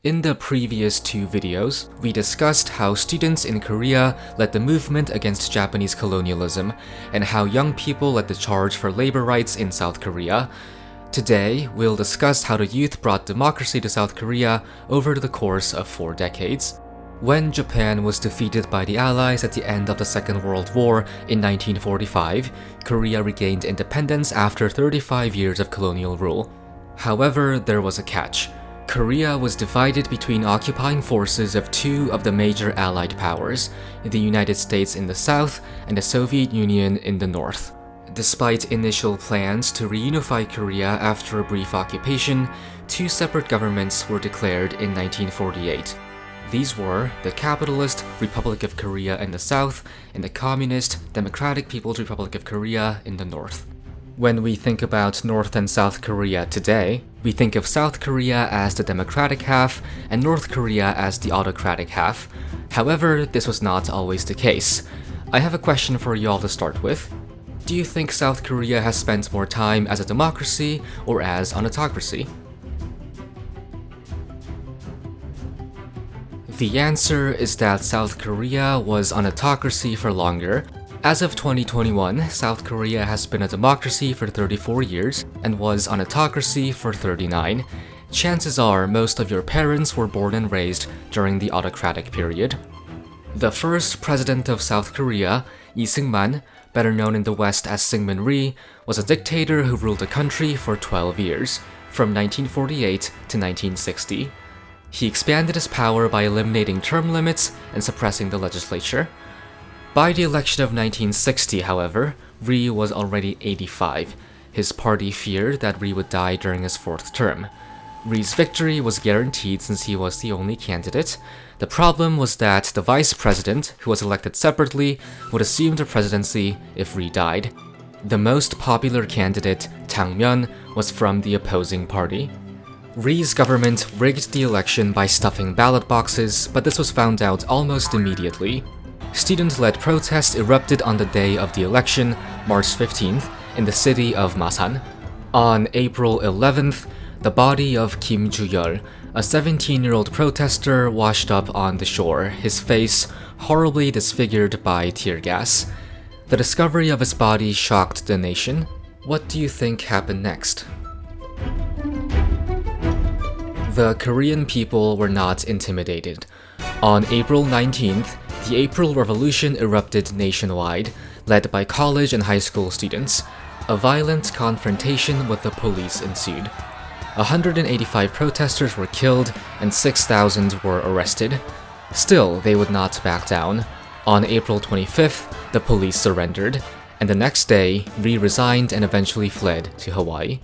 In the previous two videos, we discussed how students in Korea led the movement against Japanese colonialism and how young people led the charge for labor rights in South Korea. Today, we'll discuss how the youth brought democracy to South Korea over the course of 4 decades. When Japan was defeated by the Allies at the end of the Second World War in 1945, Korea regained independence after 35 years of colonial rule. However, there was a catch. Korea was divided between occupying forces of two of the major Allied powers, the United States in the south and the Soviet Union in the north. Despite initial plans to reunify Korea after a brief occupation, two separate governments were declared in 1948. These were the Capitalist Republic of Korea in the south and the Communist Democratic People's Republic of Korea in the north. When we think about North and South Korea today, we think of South Korea as the democratic half and North Korea as the autocratic half. However, this was not always the case. I have a question for y'all to start with. Do you think South Korea has spent more time as a democracy or as an autocracy? The answer is that South Korea was an autocracy for longer. As of 2021, South Korea has been a democracy for 34 years and was an autocracy for 39. Chances are most of your parents were born and raised during the autocratic period. The first president of South Korea, Lee Seung-man, better known in the West as Syngman Rhee, was a dictator who ruled the country for 12 years, from 1948 to 1960. He expanded his power by eliminating term limits and suppressing the legislature. By the election of 1960, however, Rhee was already 85. His party feared that Rhee would die during his 4th term. Rhee's victory was guaranteed since he was the only candidate. The problem was that the vice president, who was elected separately, would assume the presidency if Rhee died. The most popular candidate, Tang Myeon, was from the opposing party. Rhee's government rigged the election by stuffing ballot boxes, but this was found out almost immediately. Student-led protests erupted on the day of the election, March 15th, in the city of Masan. On April 11th, the body of Kim Ju-yeol, a 17-year-old protester, washed up on the shore, his face horribly disfigured by tear gas. The discovery of his body shocked the nation. What do you think happened next? The Korean people were not intimidated. On April 19th, the April Revolution erupted nationwide, led by college and high school students. A violent confrontation with the police ensued. 185 protesters were killed and 6,000 were arrested. Still, they would not back down. On April 25th, the police surrendered, and the next day, Rhee resigned and eventually fled to Hawaii.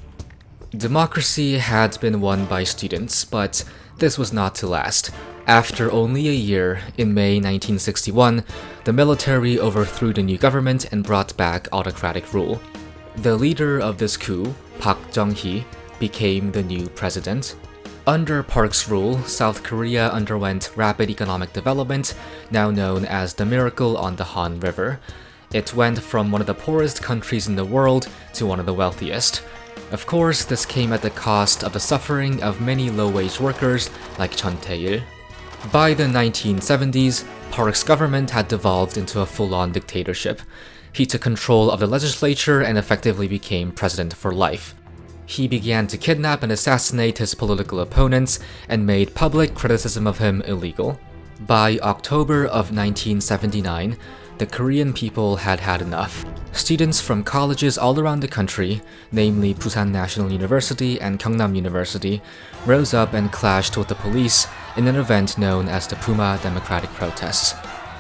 Democracy had been won by students, but this was not to last. After only a year, in May 1961, the military overthrew the new government and brought back autocratic rule. The leader of this coup, Park Chung-hee, became the new president. Under Park's rule, South Korea underwent rapid economic development, now known as the Miracle on the Han River. It went from one of the poorest countries in the world to one of the wealthiest. Of course, this came at the cost of the suffering of many low-wage workers like Chun Tae-il. By the 1970s, Park's government had devolved into a full-on dictatorship. He took control of the legislature and effectively became president for life. He began to kidnap and assassinate his political opponents and made public criticism of him illegal. By October of 1979, the Korean people had had enough. Students from colleges all around the country, namely Busan National University and Gyeongnam University, rose up and clashed with the police in an event known as the Puma Democratic Protests.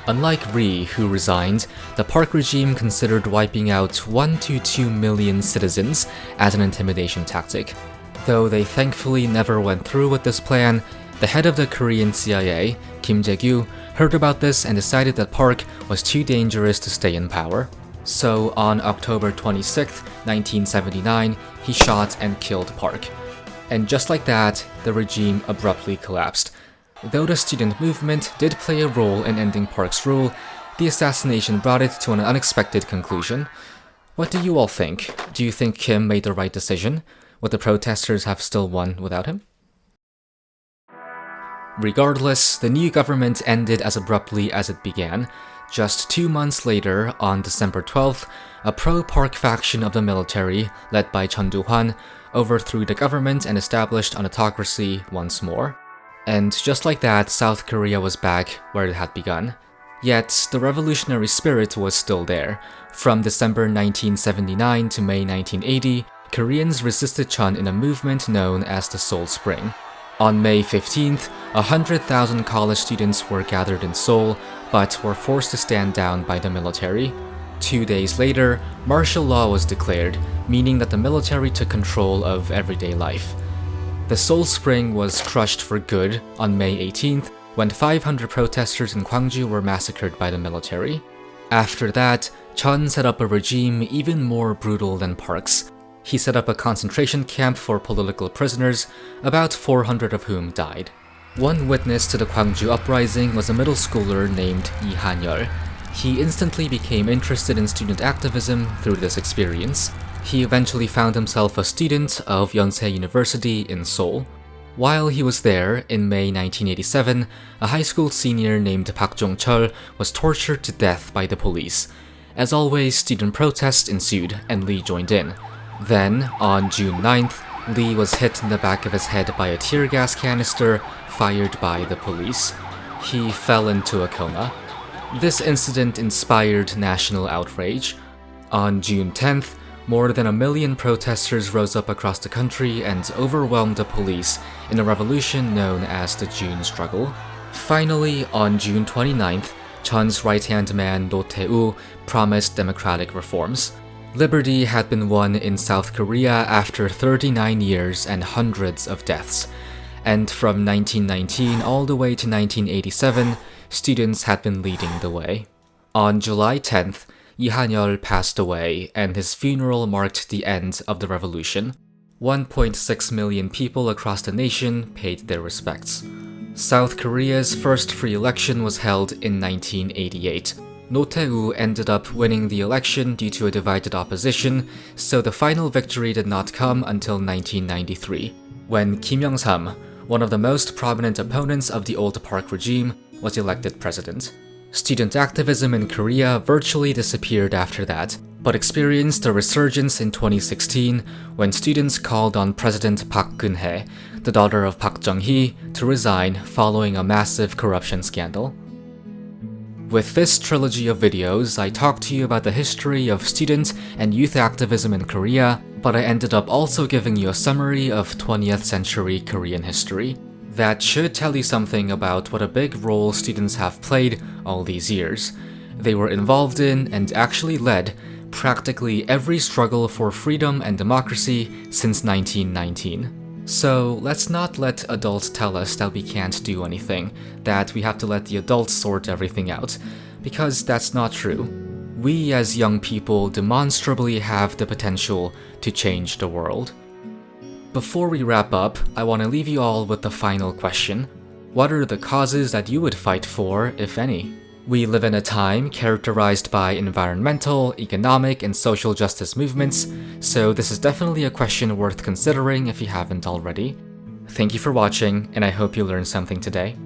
Unlike Rhee, who resigned, the Park regime considered wiping out 1 to 2 million citizens as an intimidation tactic. Though they thankfully never went through with this plan, the head of the Korean CIA, Kim Jae-gyu, heard about this and decided that Park was too dangerous to stay in power. So on October 26, 1979, he shot and killed Park. And just like that, the regime abruptly collapsed. Though the student movement did play a role in ending Park's rule, the assassination brought it to an unexpected conclusion. What do you all think? Do you think Kim made the right decision? Would the protesters have still won without him? Regardless, the new government ended as abruptly as it began. Just 2 months later, on December 12th, a pro-Park faction of the military, led by Chun Do-hwan, overthrew the government and established an autocracy once more. And just like that, South Korea was back where it had begun. Yet, the revolutionary spirit was still there. From December 1979 to May 1980, Koreans resisted Chun in a movement known as the Seoul Spring. On May 15th, 100,000 college students were gathered in Seoul, but were forced to stand down by the military. 2 days later, martial law was declared, meaning that the military took control of everyday life. The Seoul Spring was crushed for good on May 18th, when 500 protesters in Gwangju were massacred by the military. After that, Chun set up a regime even more brutal than Park's. He set up a concentration camp for political prisoners, about 400 of whom died. One witness to the Gwangju uprising was a middle schooler named Lee Han-yeol. He instantly became interested in student activism through this experience. He eventually found himself a student of Yonsei University in Seoul. While he was there, in May 1987, a high school senior named Park Jong-chul was tortured to death by the police. As always, student protests ensued, and Lee joined in. Then, on June 9th, Lee was hit in the back of his head by a tear gas canister fired by the police. He fell into a coma. This incident inspired national outrage. On June 10th, more than 1 million protesters rose up across the country and overwhelmed the police in a revolution known as the June Struggle. Finally, on June 29th, Chun's right-hand man Do Tae-woo promised democratic reforms. Liberty had been won in South Korea after 39 years and hundreds of deaths. And from 1919 all the way to 1987, students had been leading the way. On July 10th, Lee Han-yeol passed away, and his funeral marked the end of the revolution. 1.6 million people across the nation paid their respects. South Korea's first free election was held in 1988. No Tae-woo ended up winning the election due to a divided opposition, so the final victory did not come until 1993, when Kim Young-sam, one of the most prominent opponents of the old Park regime, was elected president. Student activism in Korea virtually disappeared after that, but experienced a resurgence in 2016 when students called on President Park Geun-hye, the daughter of Park Chung-hee, to resign following a massive corruption scandal. With this trilogy of videos, I talked to you about the history of student and youth activism in Korea, but I ended up also giving you a summary of 20th century Korean history. That should tell you something about what a big role students have played all these years. They were involved in and actually led practically every struggle for freedom and democracy since 1919. So let's not let adults tell us that we can't do anything, that we have to let the adults sort everything out, because that's not true. We as young people demonstrably have the potential to change the world. Before we wrap up, I want to leave you all with the final question. What are the causes that you would fight for, if any? We live in a time characterized by environmental, economic, and social justice movements, so this is definitely a question worth considering if you haven't already. Thank you for watching, and I hope you learned something today.